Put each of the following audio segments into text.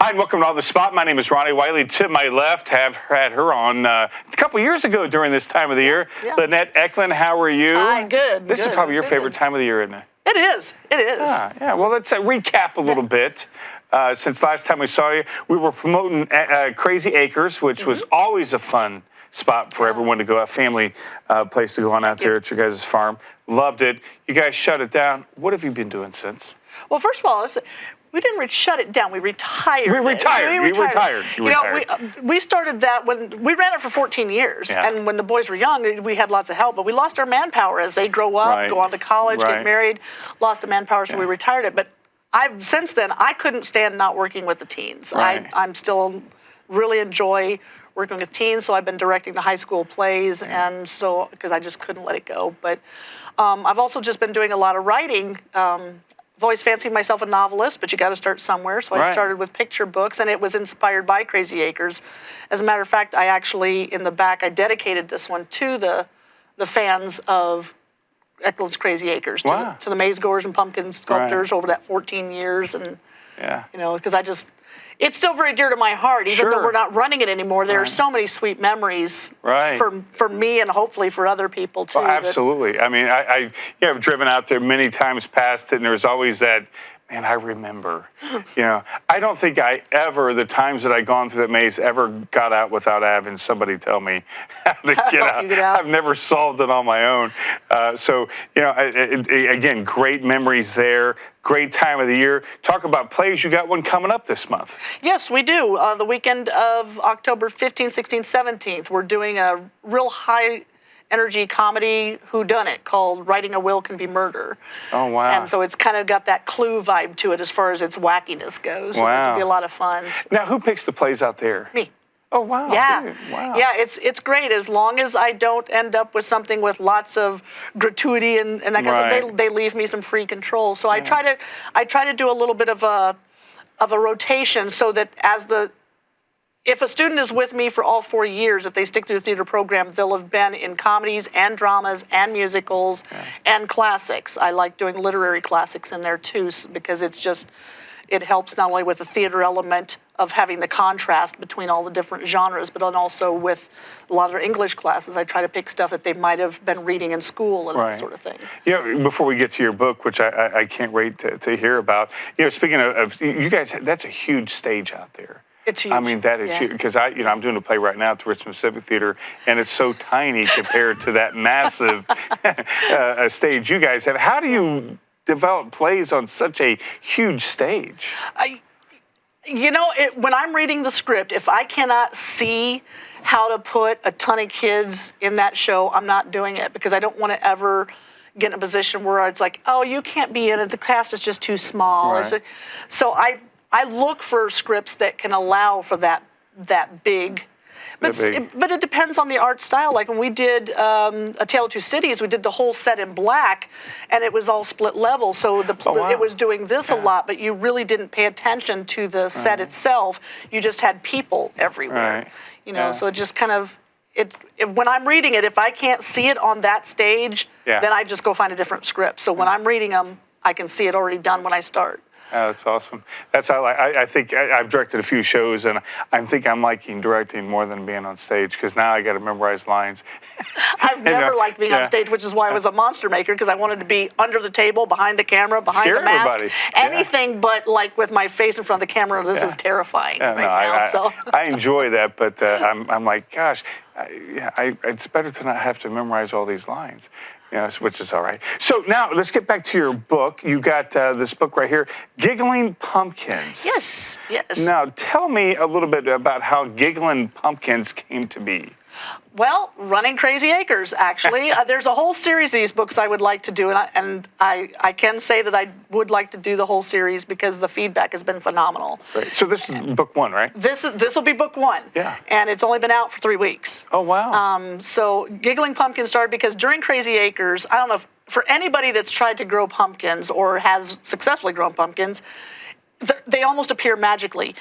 Hi, and welcome to On the Spot. My name is Ronnie Wiley. To my left, have had her on a couple years ago during this time of the year. Yeah. Lynette Eklund, how are you? Hi, good. This is good. probably your favorite time of the year, isn't it? It is. It is. Yeah. Well, let's recap a little bit. Since last time we saw you, we were promoting Crazy Acres, which was always a fun spot for everyone to go, a family place to go on out there at your guys' farm. Loved it. You guys shut it down. What have you been doing since? Well, first of all, we didn't shut it down. We retired. We retired. We started that when we ran it for 14 years, and when the boys were young, we had lots of help. But we lost our manpower as they grow up, go on to college, get married. Lost the manpower, so we retired it. But since then, I couldn't stand not working with the teens. I'm still really enjoy working with teens, so I've been directing the high school plays, and so because I just couldn't let it go. But I've also just been doing a lot of writing. I've always fancied myself a novelist, but you got to start somewhere. So I started with picture books, and it was inspired by Crazy Acres. As a matter of fact, I actually, in the back, I dedicated this one to the fans of Eklund's Crazy Acres, to the maze goers and pumpkin sculptors over that 14 years. And, you know, because it's still very dear to my heart, even though we're not running it anymore. There are so many sweet memories for me and hopefully for other people too. Well, absolutely. I mean, I have driven out there many times past it, and there's always that, man, I remember. You know, I don't think the times that I've gone through that maze ever got out without having somebody tell me how to get out. I've never solved it on my own. So, you know, again, great memories there. Great time of the year. Talk about plays. You got one coming up this month. Yes, we do. The weekend of October 15th, 16th, 17th, we're doing a real high energy comedy whodunit called Writing a Will Can Be Murder. Oh, wow. And so it's kind of got that Clue vibe to it as far as its wackiness goes. So it'll be a lot of fun. Now, who picks the plays out there? Me. Oh, wow. Yeah. Dude. Wow. Yeah, it's great as long as I don't end up with something with lots of gratuity and that kind of stuff. They leave me some free control. So I try to do a little bit of a rotation so that if a student is with me for all 4 years, if they stick through the theater program, they'll have been in comedies and dramas and musicals and classics. I like doing literary classics in there too, because it helps not only with the theater element of having the contrast between all the different genres, but then also with a lot of their English classes, I try to pick stuff that they might have been reading in school and that sort of thing. You know, before we get to your book, which I can't wait to hear about, you know, speaking of you guys, that's a huge stage out there. It's huge. I mean, that is huge, because I'm doing a play right now at the Richmond Civic Theater, and it's so tiny compared to that massive stage you guys have. How do you develop plays on such a huge stage? You know, when I'm reading the script, if I cannot see how to put a ton of kids in that show, I'm not doing it, because I don't want to ever get in a position where it's like, oh, you can't be in it, the cast is just too small. So I look for scripts that can allow for that big. But it depends on the art style. Like when we did A Tale of Two Cities, we did the whole set in black, and it was all split level. So it was doing this a lot, but you really didn't pay attention to the set itself. You just had people everywhere. You know, so it just kind of when I'm reading it, if I can't see it on that stage, then I just go find a different script. So when I'm reading them, I can see it already done when I start. Oh, that's awesome. That's how I think I've directed a few shows, and I think I'm liking directing more than being on stage, because now I got to memorize lines. I've never liked being on stage, which is why I was a monster maker, because I wanted to be under the table, behind the camera, behind the mask, anything but like with my face in front of the camera. This is terrifying now. I enjoy that, but I'm like, gosh, it's better to not have to memorize all these lines. Yes, which is all right. So now let's get back to your book. You got this book right here, Giggling Pumpkins. Yes, yes. Now tell me a little bit about how Giggling Pumpkins came to be. Well, running Crazy Acres, actually. There's a whole series of these books I would like to do, and I can say that I would like to do the whole series because the feedback has been phenomenal. Right. So this is book one, right? This will be book one. Yeah. And it's only been out for 3 weeks. Oh, wow. So Giggling Pumpkins started because during Crazy Acres, I don't know if for anybody that's tried to grow pumpkins or has successfully grown pumpkins, they almost appear magically.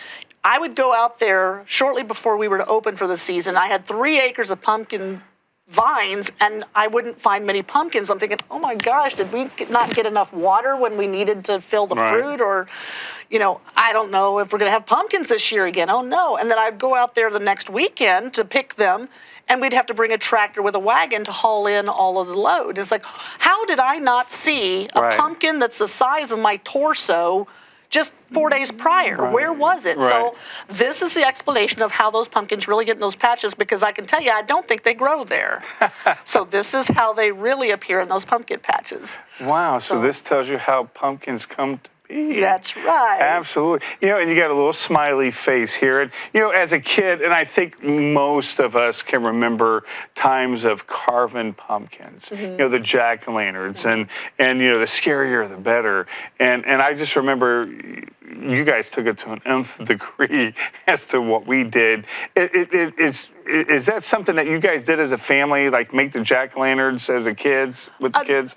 I would go out there shortly before we were to open for the season. I had 3 acres of pumpkin vines, and I wouldn't find many pumpkins. I'm thinking, oh my gosh, did we not get enough water when we needed to fill the fruit? Or, I don't know if we're going to have pumpkins this year again. Oh no. And then I'd go out there the next weekend to pick them, and we'd have to bring a tractor with a wagon to haul in all of the load. It's like, how did I not see a pumpkin that's the size of my torso just 4 days prior? Where was it? So this is the explanation of how those pumpkins really get in those patches, because I can tell you, I don't think they grow there. So this is how they really appear in those pumpkin patches. Wow, so this tells you how pumpkins come to be. That's right. Absolutely. And you got a little smiley face here. And, as a kid, and I think most of us can remember times of carving pumpkins, the jack-o'-lanterns, and the scarier the better. And I just remember you guys took it to an nth degree as to what we did. Is that something that you guys did as a family, like make the jack-o'-lanterns as a kids, with the kids?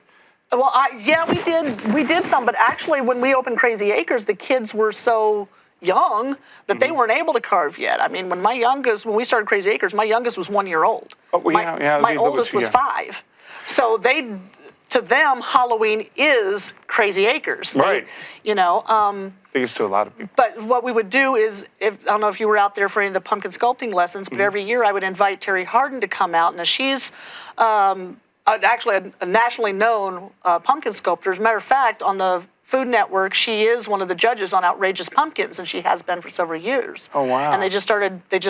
Well, we did. We did some, but actually, when we opened Crazy Acres, the kids were so young that they weren't able to carve yet. I mean, when we started Crazy Acres, my youngest was 1 year old. Oh, well, my oldest was 5. So to them, Halloween is Crazy Acres. Right. I think it's to a lot of people. But what we would do is, I don't know if you were out there for any of the pumpkin sculpting lessons, but every year I would invite Terry Harden to come out. Now she's actually a nationally known pumpkin sculptor. As a matter of fact, on the Food Network, she is one of the judges on Outrageous Pumpkins, and she has been for several years. Oh, wow. And they just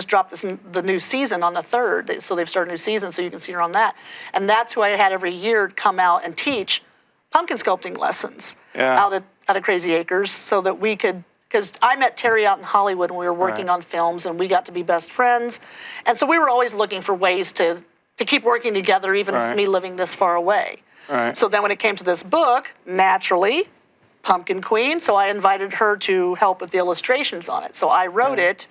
dropped the new season on the 3rd, so they've started a new season, so you can see her on that. And that's who I had every year come out and teach pumpkin sculpting lessons out at Crazy Acres, so that we could, because I met Terry out in Hollywood when we were working on films, and we got to be best friends. And so we were always looking for ways to keep working together, even with me living this far away. So then when it came to this book, naturally, Pumpkin Queen, so I invited her to help with the illustrations on it. So I wrote it,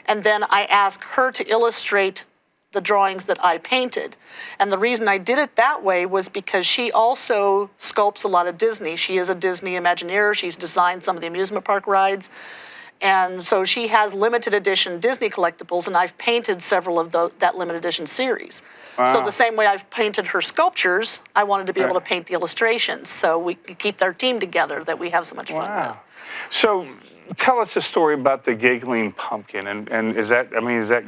and then I asked her to illustrate the drawings that I painted. And the reason I did it that way was because she also sculpts a lot of Disney. She is a Disney Imagineer. She's designed some of the amusement park rides. And so she has limited edition Disney collectibles, and I've painted several of that limited edition series. Wow. So the same way I've painted her sculptures, I wanted to be able to paint the illustrations, so we can keep our team together that we have so much fun with. So tell us a story about the Giggling Pumpkin, and is that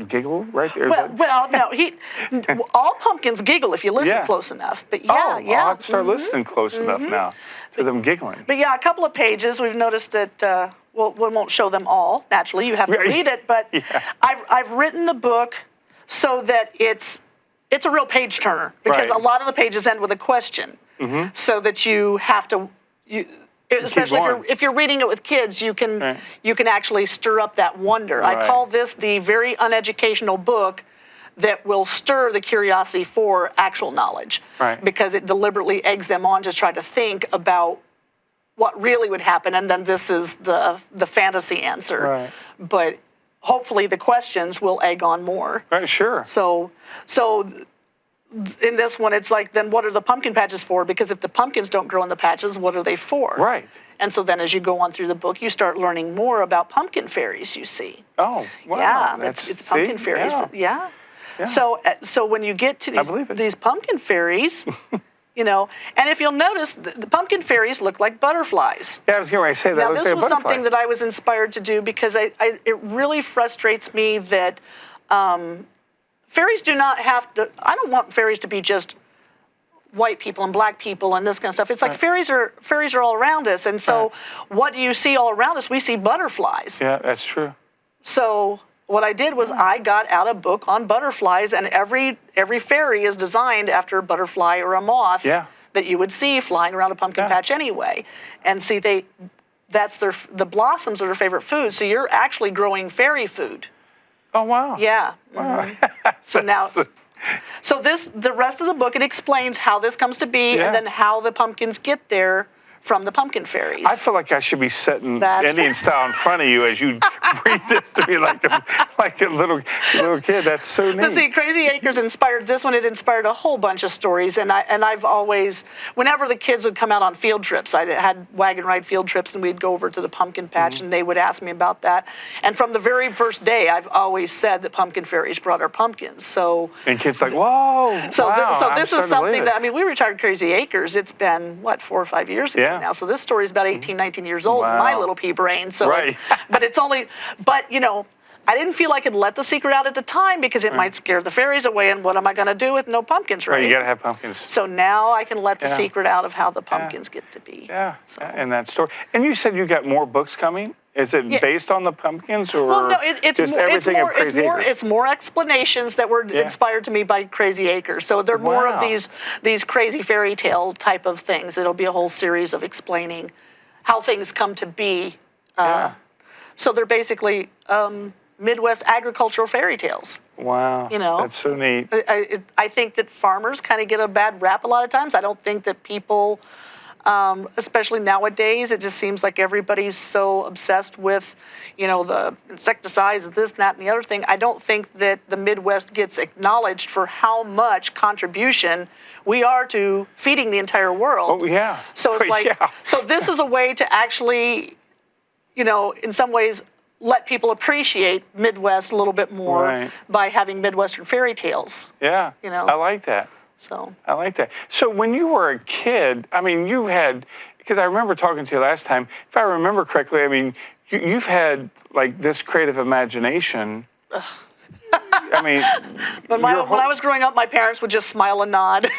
Giggle right there? No, all pumpkins giggle if you listen close enough. But I'll have to start listening close enough now to them giggling. But a couple of pages, we've noticed that, we won't show them all, naturally, you have to read it, but I've written the book so that it's a real page turner, because a lot of the pages end with a question, so that you have to, especially if you're reading it with kids, you can actually stir up that wonder. I call this the very uneducational book that will stir the curiosity for actual knowledge, because it deliberately eggs them on to try to think about what really would happen, and then this is the fantasy answer. But hopefully the questions will egg on more. Sure. So in this one, it's like, then what are the pumpkin patches for? Because if the pumpkins don't grow in the patches, what are they for? Right. And so then as you go on through the book, you start learning more about pumpkin fairies, you see. Oh, wow. Yeah, it's pumpkin fairies. Yeah. So when you get to these pumpkin fairies, and if you'll notice, the pumpkin fairies look like butterflies. Yeah, I was going to say that. Now, this was something that I was inspired to do, because it really frustrates me that fairies do not have to, I don't want fairies to be just white people and black people and this kind of stuff. It's like fairies are all around us, and so what do you see all around us? We see butterflies. Yeah, that's true. So what I did was I got out a book on butterflies, and every fairy is designed after a butterfly or a moth that you would see flying around a pumpkin patch anyway. And see, the blossoms are their favorite food, so you're actually growing fairy food. Oh, wow. Yeah. Wow. So the rest of the book, it explains how this comes to be, and then how the pumpkins get there from the pumpkin fairies. I feel like I should be sitting Indian style in front of you as you read this to me like a little kid. That's so neat. But see, Crazy Acres inspired this one. It inspired a whole bunch of stories, and I've always, whenever the kids would come out on field trips, I had wagon ride field trips, and we'd go over to the pumpkin patch, and they would ask me about that. And from the very first day, I've always said that pumpkin fairies brought our pumpkins. So and kids like, whoa. So wow, so this is something that, I mean, we retired Crazy Acres. It's been what, 4 or 5 years ago now. So this story is about 18, 19 years old in my little pea brain. So, but it's only, but you know, I didn't feel I could let the secret out at the time because it might scare the fairies away, and what am I going to do with no pumpkins, right? Right, you got to have pumpkins. So now I can let the secret out of how the pumpkins get to be. Yeah, and that story. And you said you got more books coming? Is it based on the pumpkins, or well, no, it's more explanations that were inspired to me by Crazy Acres. So they're more of these crazy fairy tale type of things. It'll be a whole series of explaining how things come to be. So they're basically Midwest agricultural fairy tales. Wow, you know, that's so neat. I think that farmers kind of get a bad rap a lot of times. I don't think that people, especially nowadays, it just seems like everybody's so obsessed with, you know, the insecticides, this, that, and the other thing. I don't think that the Midwest gets acknowledged for how much contribution we are to feeding the entire world. Oh, yeah. So it's like, so this is a way to actually, you know, in some ways, let people appreciate Midwest a little bit more by having Midwestern fairy tales. Yeah, you know, I like that. So I like that. So when you were a kid, I mean, you had, because I remember talking to you last time, if I remember correctly, I mean, you've had like this creative imagination. I mean, when I was growing up, my parents would just smile and nod.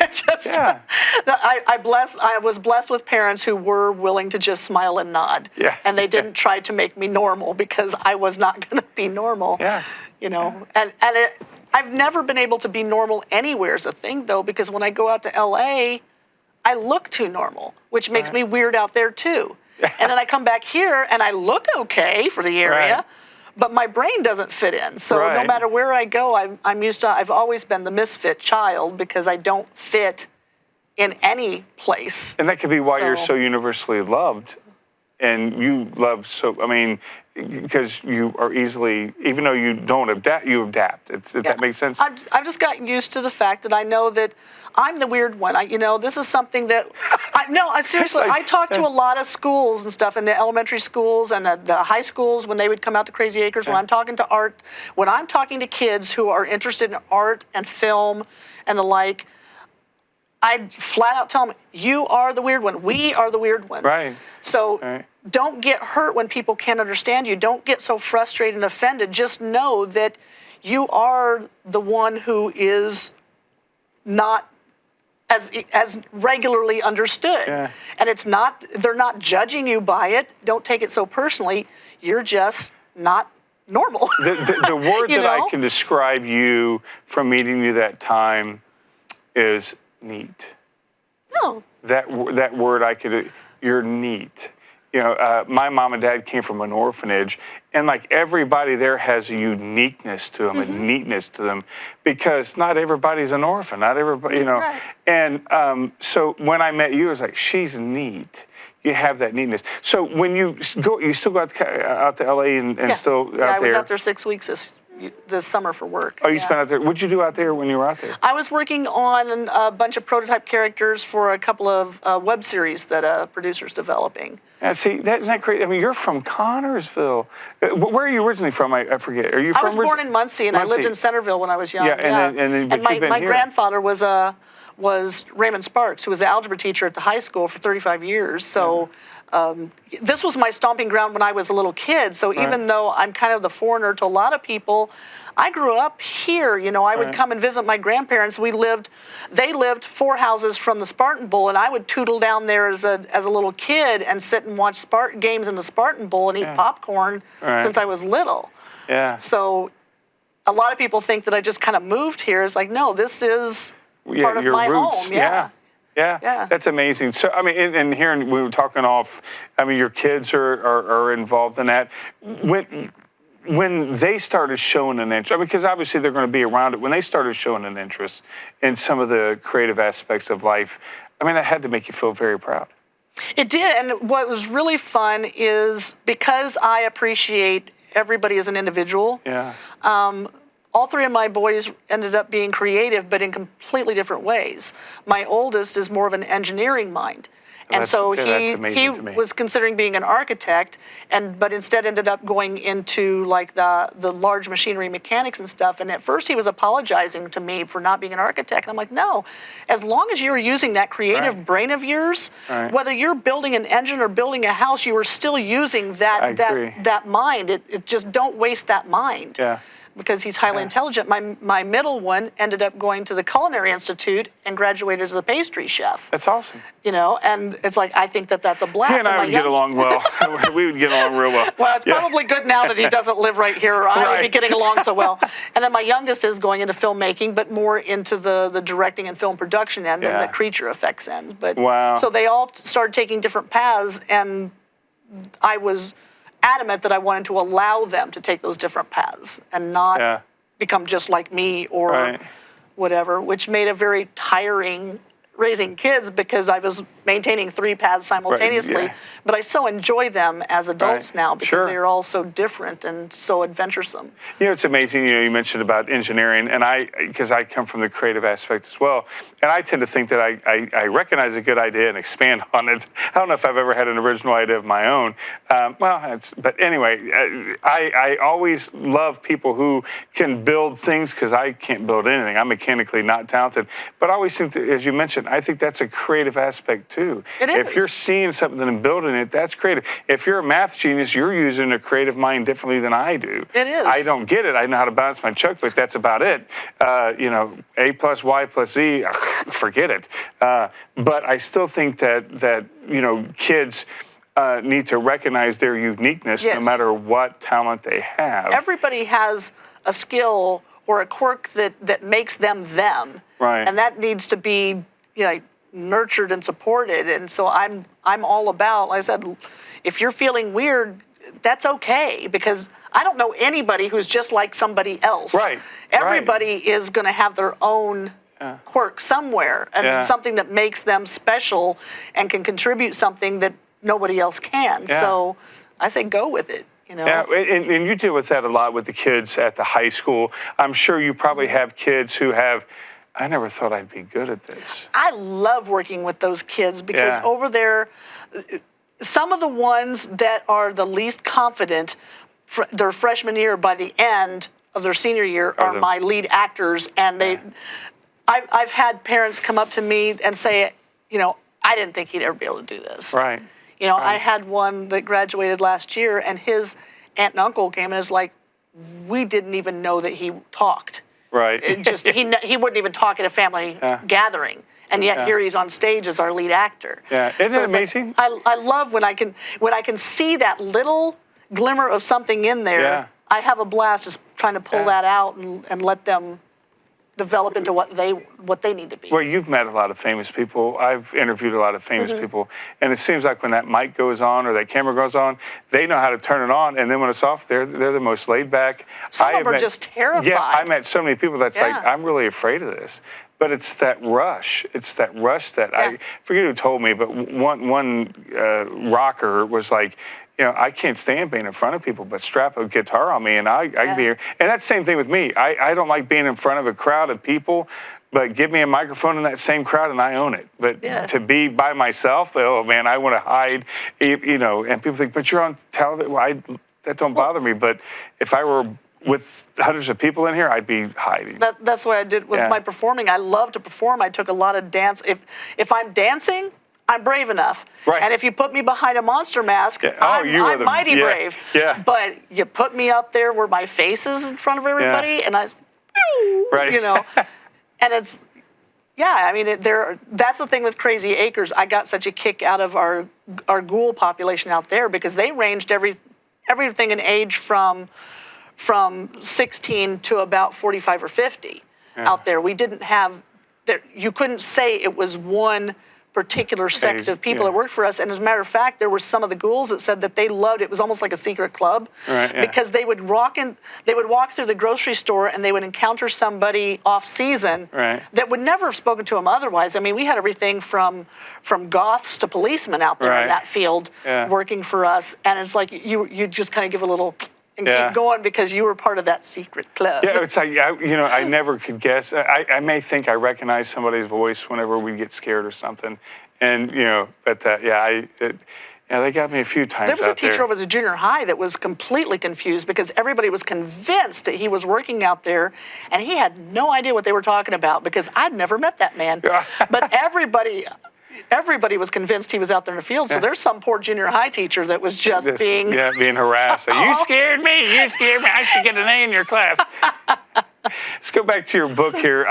I was blessed with parents who were willing to just smile and nod. Yeah. And they didn't try to make me normal because I was not going to be normal. Yeah. You know, I've never been able to be normal anywhere is a thing, though, because when I go out to L.A., I look too normal, which makes me weird out there, too. And then I come back here, and I look okay for the area, but my brain doesn't fit in. So no matter where I go, I've always been the misfit child because I don't fit in any place. And that could be why you're so universally loved. And you love I mean, because you are easily, even though you don't adapt, you adapt. If that makes sense? I've just gotten used to the fact that I know that I'm the weird one. You know, this is something that, seriously, I talk to a lot of schools and stuff, in the elementary schools and the high schools when they would come out to Crazy Acres, when I'm talking to art, when I'm talking to kids who are interested in art and film and the like, I flat out tell them, you are the weird one. We are the weird ones. Right. So don't get hurt when people can't understand you. Don't get so frustrated and offended. Just know that you are the one who is not as regularly understood. And they're not judging you by it. Don't take it so personally. You're just not normal. The word that I can describe you from meeting you that time is neat. No. That word you're neat. You know, my mom and dad came from an orphanage, and like everybody there has a uniqueness to them, a neatness to them, because not everybody's an orphan. Not everybody, you know. And so when I met you, I was like, she's neat. You have that neatness. So when you still go out to LA and still out there? I was out there 6 weeks this summer for work. Oh, you spent out there. What'd you do out there when you were out there? I was working on a bunch of prototype characters for a couple of web series that a producer's developing. See, isn't that crazy? I mean, you're from Connorsville. Where are you originally from? I forget. Are you from? I was born in Muncie, and I lived in Centerville when I was young. And my grandfather was Raymond Sparks, who was an algebra teacher at the high school for 35 years. So this was my stomping ground when I was a little kid. So even though I'm kind of the foreigner to a lot of people, I grew up here. You know, I would come and visit my grandparents. They lived 4 houses from the Spartan Bowl, and I would tootle down there as a little kid and sit and watch games in the Spartan Bowl and eat popcorn since I was little. So a lot of people think that I just kind of moved here. It's like, no, this is part of my home. Yeah, that's amazing. So, I mean, and here we were talking off, I mean, your kids are involved in that. When they started showing an interest, because obviously they're going to be around it, when they started showing an interest in some of the creative aspects of life, I mean, that had to make you feel very proud. It did, and what was really fun is because I appreciate everybody is an individual. Yeah. All three of my boys ended up being creative, but in completely different ways. My oldest is more of an engineering mind. And so he was considering being an architect, but instead ended up going into like the large machinery mechanics and stuff. And at first he was apologizing to me for not being an architect. And I'm like, no, as long as you're using that creative brain of yours, whether you're building an engine or building a house, you are still using that mind. It just don't waste that mind. Yeah. Because he's highly intelligent. My middle one ended up going to the Culinary Institute and graduated as a pastry chef. That's awesome. You know, and it's like, I think that's a blast. He and I would get along well. We would get along real well. Well, it's probably good now that he doesn't live right here, or I would be getting along so well. And then my youngest is going into filmmaking, but more into the directing and film production end and the creature effects end. But so they all started taking different paths, and I was adamant that I wanted to allow them to take those different paths and not become just like me or whatever, which made it very tiring raising kids because I was maintaining three paths simultaneously. But I so enjoy them as adults now because they are all so different and so adventuresome. You know, it's amazing. You know, you mentioned about engineering, and because I come from the creative aspect as well, and I tend to think that I recognize a good idea and expand on it. I don't know if I've ever had an original idea of my own. But anyway, I always love people who can build things because I can't build anything. I'm mechanically not talented. But I always think that, as you mentioned, I think that's a creative aspect too. It is. If you're seeing something and building it, that's creative. If you're a math genius, you're using a creative mind differently than I do. It is. I don't get it. I know how to balance my checkbook. That's about it. You know, A plus Y plus Z, forget it. But I still think that you know, kids need to recognize their uniqueness no matter what talent they have. Everybody has a skill or a quirk that makes them them. Right. And that needs to be, you know, nurtured and supported. And so I'm all about, like I said, if you're feeling weird, that's okay, because I don't know anybody who's just like somebody else. Right. Everybody is going to have their own quirk somewhere, and something that makes them special and can contribute something that nobody else can. So I say go with it. You know? Yeah, and you deal with that a lot with the kids at the high school. I'm sure you probably have kids who have, I never thought I'd be good at this. I love working with those kids because over there, some of the ones that are the least confident, their freshman year, by the end of their senior year, are my lead actors. And I've had parents come up to me and say, you know, I didn't think he'd ever be able to do this. Right. You know, I had one that graduated last year, and his aunt and uncle came and was like, we didn't even know that he talked. Right. He wouldn't even talk at a family gathering, and yet here he's on stage as our lead actor. Yeah, isn't it amazing? Like, I love when I can see that little glimmer of something in there. Yeah. I have a blast just trying to pull that out and let them develop into what they need to be. Well, you've met a lot of famous people. I've interviewed a lot of famous people, and it seems like when that mic goes on or that camera goes on, they know how to turn it on, and then when it's off, they're the most laid back. Some of them are just terrified. Yeah, I met so many people that's like, I'm really afraid of this. But it's that rush. It's that rush that I forget who told me, but one rocker was like, you know, I can't stand being in front of people, but strap a guitar on me and I can be here. And that's the same thing with me. I don't like being in front of a crowd of people, but give me a microphone in that same crowd and I own it. But to be by myself, oh man, I want to hide, you know, and people think, but you're on television. Well, that don't bother me. But if I were with hundreds of people in here, I'd be hiding. That's what I did with my performing. I love to perform. I took a lot of dance. If I'm dancing, I'm brave enough. Right. And if you put me behind a monster mask, I'm mighty brave. Yeah. But you put me up there where my face is in front of everybody, and you know, and it's, I mean, that's the thing with Crazy Acres. I got such a kick out of our ghoul population out there because they ranged everything in age from 16 to about 45 or 50 out there. We didn't have, you couldn't say it was one particular sect of people that worked for us. And as a matter of fact, there were some of the ghouls that said that they loved it. It was almost like a secret club because they would walk through the grocery store and they would encounter somebody off season that would never have spoken to them otherwise. I mean, we had everything from goths to policemen out there in that field working for us. And it's like you just kind of give a little and keep going because you were part of that secret club. Yeah, it's like, I never could guess. I may think I recognize somebody's voice whenever we get scared or something. And, but they got me a few times There was a teacher there. over the junior high that was completely confused because everybody was convinced that he was working out there, and he had no idea what they were talking about because I'd never met that man. But everybody was convinced he was out there in the field. So there's some poor junior high teacher that was just being harassed. You scared me. You scared me. I should get an A in your class. Let's go back to your book here.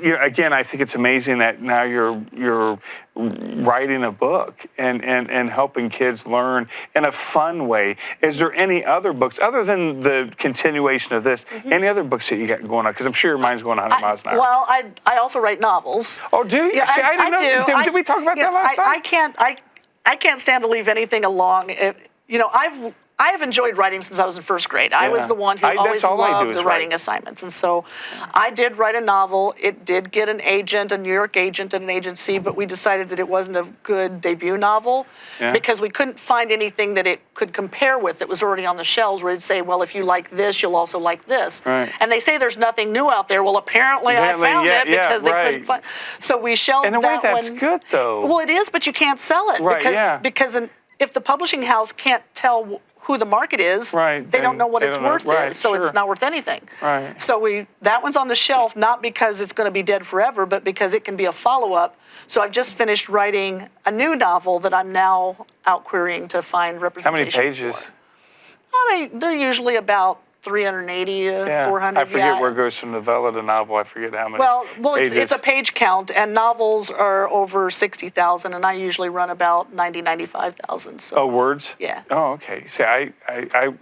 Again, I think it's amazing that now you're writing a book and helping kids learn in a fun way. Is there any other books other than the continuation of this? Any other books that you got going on? Because I'm sure your mind's going 100 miles an hour. Well, I also write novels. Oh, do you? Yeah, See, I didn't know. Did we talk about that last time? I can't stand to leave anything along. I have enjoyed writing since I was in first grade. I was the one who always loved the writing assignments. And so I did write a novel. It did get an agent, a New York agent and an agency, but we decided that it wasn't a good debut novel because we couldn't find anything that it could compare with that was already on the shelves where it'd say, well, if you like this, you'll also like this. Right. And they say there's nothing new out there. Well, apparently I found it because they couldn't find. So we shelved that one. In a way, that's good, though. Well, it is, but you can't sell it because if the publishing house can't tell who the market is, they don't know what its worth is, so it's not worth anything. Right. So that one's on the shelf, not because it's going to be dead forever, but because it can be a follow-up. So I've just finished writing a new novel that I'm now out querying to find representation. How many pages? For. They're usually about 380 to 400. I forget where it goes from novella to novel. I forget how many. Well, it's a page count, and novels are over 60,000, and I usually run about 95,000. So. Oh, words? Yeah. Oh, okay. See, I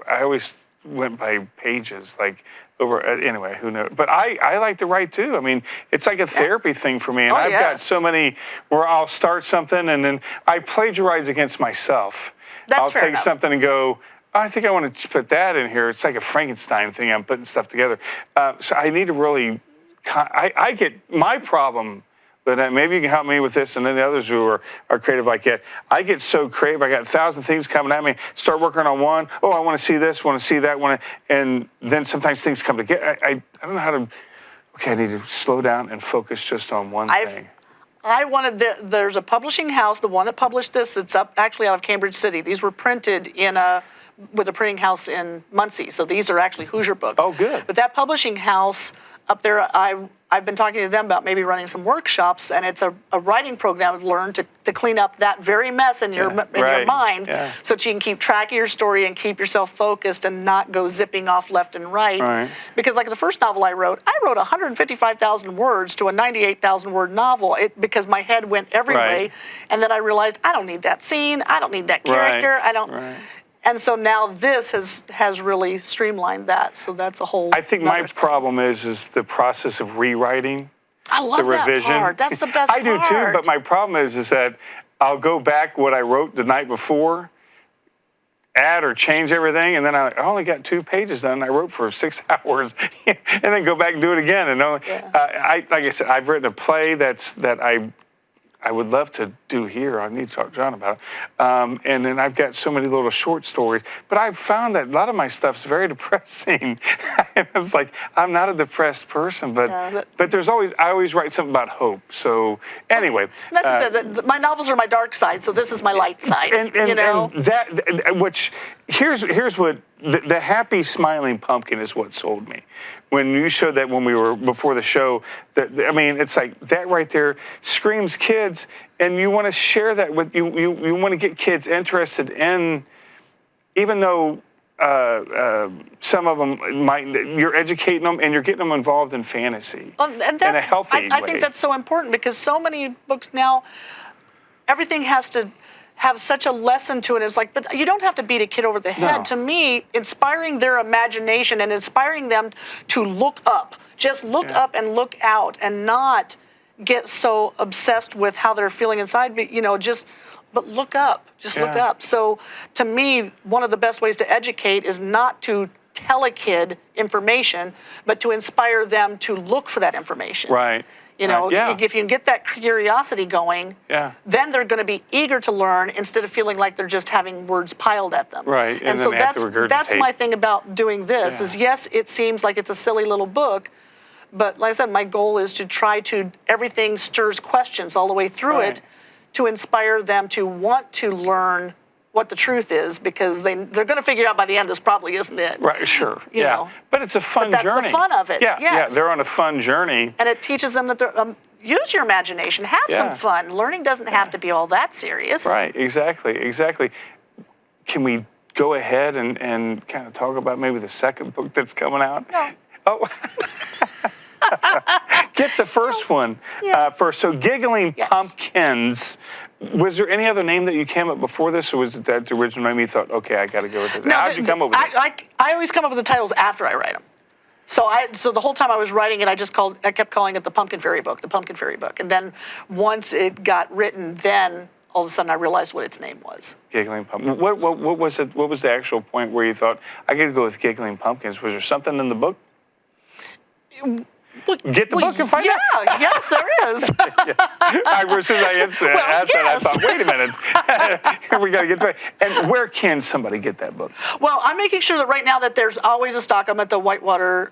always went by pages, like over. Anyway, who knows? But I like to write too. I mean, it's like a therapy thing for me, and I've got so many where I'll start something and then I plagiarize against myself. That's fair I'll take enough. something and go, I think I want to put that in here. It's like a Frankenstein thing. I'm putting stuff together. So I need to really, I get my problem, Lynette, maybe you can help me with this and then the others who are creative like that. I get so creative. I got 1,000 things coming at me. Start working on one. Oh, I want to see this, want to see that, and then sometimes things come together. I don't know how to, I need to slow down and focus just on one thing. There's a publishing house, the one that published this, it's up actually out of Cambridge City. These were printed with a printing house in Muncie. So these are actually Hoosier books. Oh, good. But that publishing house up there, I've been talking to them about maybe running some workshops, and it's a writing program to learn to clean up that very mess in your mind so that you can keep track of your story and keep yourself focused and not go zipping off left and right. Because like the first novel I wrote 155,000 words to a 98,000 word novel because my head went every way. And then I realized I don't need that scene. I don't need that character. I don't. And so now this has really streamlined that. So that's a whole. I think my problem is the process of rewriting. I love the revision. That part. That's the best part. I do too, but my problem is that I'll go back what I wrote the night before, add or change everything, and then I only got 2 pages done. I wrote for 6 hours, and then go back and do it again. And like I said, I've written a play that I would love to do here. I need to talk to John about it. And then I've got so many little short stories. But I've found that a lot of my stuff's very depressing. And it's like, I'm not a depressed person, but I always write something about hope. So anyway. That's just it. My novels are my dark side, so this is my light side. And here's what, the happy smiling pumpkin is what sold me. When you showed that when we were before the show, it's like that right there screams kids, and you want to share that with you want to get kids interested in, even though some of them you're educating them and you're getting them involved in fantasy in a healthy way. I think that's so important because so many books now, everything has to have such a lesson to it. It's like, but you don't have to beat a kid over the head. No. To me, inspiring their imagination and inspiring them to look up. Just look up and look out and not get so obsessed with how they're feeling inside, but look up. Just look up. So to me, one of the best ways to educate is not to tell a kid information, but to inspire them to look for that information. Right. You know, yeah. if you can get that curiosity going, then they're going to be eager to learn instead of feeling like they're just having words piled at them. Right. And so that's my thing about doing this is, yes, it seems like it's a silly little book, but like I said, my goal is to try to, everything stirs questions all the way through it to inspire them to want to learn what the truth is, because they're going to figure out by the end this probably isn't it. Right, sure. You know. But it's a fun journey. That's the fun of it. Yeah, yeah, they're on a fun journey. And it teaches them that use your imagination, have some fun. Learning doesn't have to be all that serious. Right, exactly. Can we go ahead and kind of talk about maybe the second book that's coming out? No. Oh. Get the first one first. So Giggling Pumpkins. Was there any other name that you came up before this, or was it that original name you thought, okay, I got to go with it? No, how did you come up with it? I always come up with the titles after I write them. So the whole time I was writing it, I kept calling it the Pumpkin Fairy Book, the Pumpkin Fairy Book. And then once it got written, then all of a sudden I realized what its name was. Giggling Pumpkins. What was it? What was the actual point where you thought, I got to go with Giggling Pumpkins? Was there something in the book? Get the book and find out. Yes, there is. As soon as I asked that, I thought, wait a minute. We got to get to it. And where can somebody get that book? Well, I'm making sure that right now that there's always a stock. I'm at the Whitewater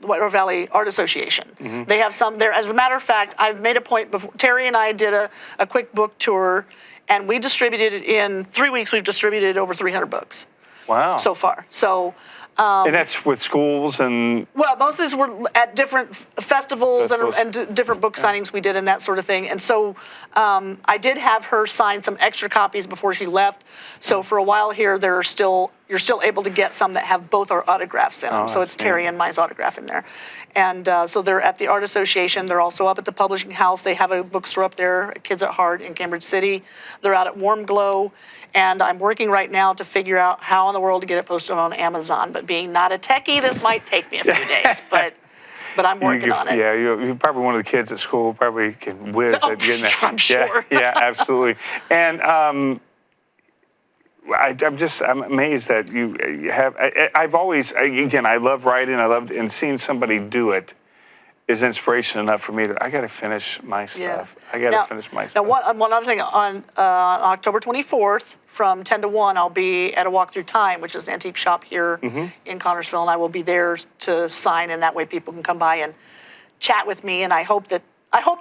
Valley Art Association. Mm-hmm. They have some there. As a matter of fact, I've made a point before. Terry and I did a quick book tour, and we distributed it in 3 weeks. We've distributed over 300 books. Wow. So far. So. And that's with schools and... Well, most of these were at different festivals and different book signings we did and that sort of thing. And so I did have her sign some extra copies before she left. So for a while here, you're still able to get some that have both our autographs in them. So it's Terry and my autograph in there. And so they're at the Art Association. They're also up at the publishing house. They have a bookstore up there, Kids at Heart in Cambridge City. They're out at Warm Glow. And I'm working right now to figure out how in the world to get it posted on Amazon. But being not a techie, this might take me a few days. But I'm working on it. Yeah, you're probably one of the kids at school probably can whiz at getting that. I'm sure. Yeah, absolutely. And I'm amazed that you have. I've always, again, I love writing. I love and seeing somebody do it is inspiration enough for me to. I got to finish my stuff. I got to finish my stuff. Now, one other thing on October 24th from 10 to 1, I'll be at a Walk Through Time, which is an antique shop here in Connersville, and I will be there to sign, and that way people can come by and chat with me. And I hope that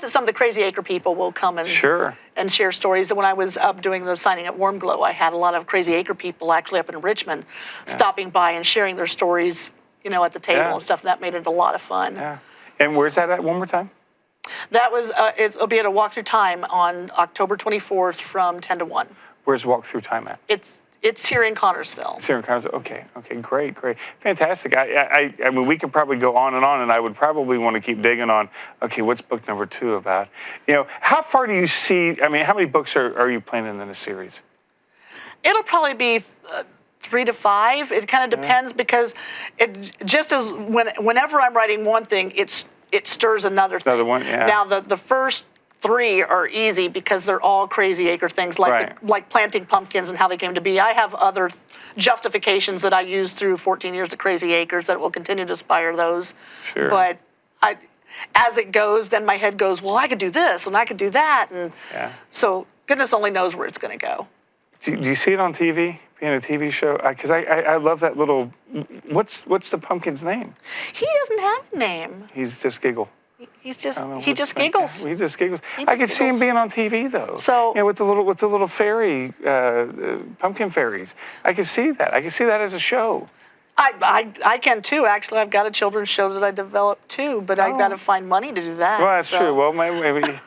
some of the Crazy Acre people will come and share stories. And when I was up doing the signing at Warm Glow, I had a lot of Crazy Acre people actually up in Richmond stopping by and sharing their stories, at the table and stuff. And that made it a lot of fun. Yeah. And where's that at one more time? That was, it'll be at a Walk Through Time on October 24th from 10 to 1. Where's Walk Through Time at? It's here in Connersville. It's here in Connersville. Okay, great. Fantastic. I mean, we could probably go on, and I would probably want to keep digging on, okay, what's book number 2 about? How far do you see, how many books are you planning in this series? It'll probably be 3 to 5. It kind of depends because it just as whenever I'm writing one thing, it stirs another thing. Another one, yeah. Now the first 3 are easy because they're all Crazy Acre things, like planting pumpkins and how they came to be. I have other justifications that I used through 14 years of Crazy Acres that will continue to inspire those. Sure. But as it goes, then my head goes, well, I could do this and I could do that, and so goodness only knows where it's going to go. Do you see it on TV? Being a TV show, because I love that little. What's the pumpkin's name? He doesn't have a name. He's just Giggle. He just giggles. He just giggles. I could see him being on TV though. So with the little fairy, pumpkin fairies. I could see that. I could see that as a show. I can too. Actually, I've got a children's show that I developed too, but I've got to find money to do that. Well, that's true. Well, maybe.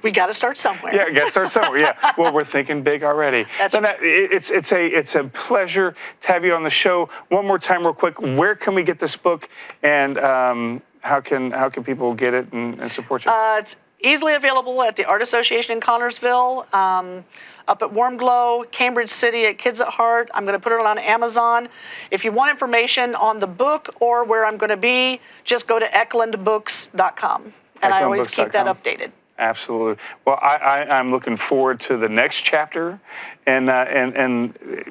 We got to start somewhere. Yeah, got to start somewhere. Yeah. Well, we're thinking big already. That's right. It's a pleasure to have you on the show. One more time, real quick. Where can we get this book, and how can people get it and support you? It's easily available at the Art Association in Connersville, up at Warm Glow, Cambridge City at Kids at Heart. I'm going to put it on Amazon. If you want information on the book or where I'm going to be, just go to eklundbooks.com. And I always keep that updated. Absolutely. Well, I'm looking forward to the next chapter, and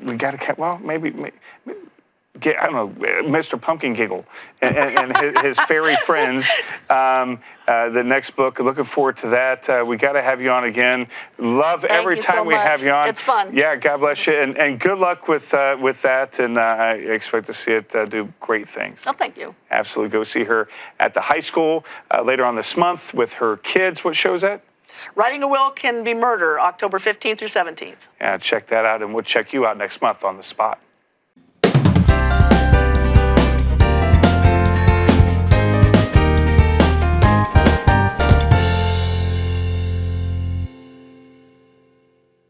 we got to maybe I don't know, Mr. Pumpkin Giggle and his fairy friends. The next book, looking forward to that. We got to have you on again. Love every time we have you on. It's fun. Yeah, God bless you, and good luck with that. And I expect to see it do great things. Oh, thank you. Absolutely, go see her at the high school later on this month with her kids. What show is that? Writing a Will Can Be Murder, October 15th through 17th. Yeah, check that out, and we'll check you out next month on The Spot.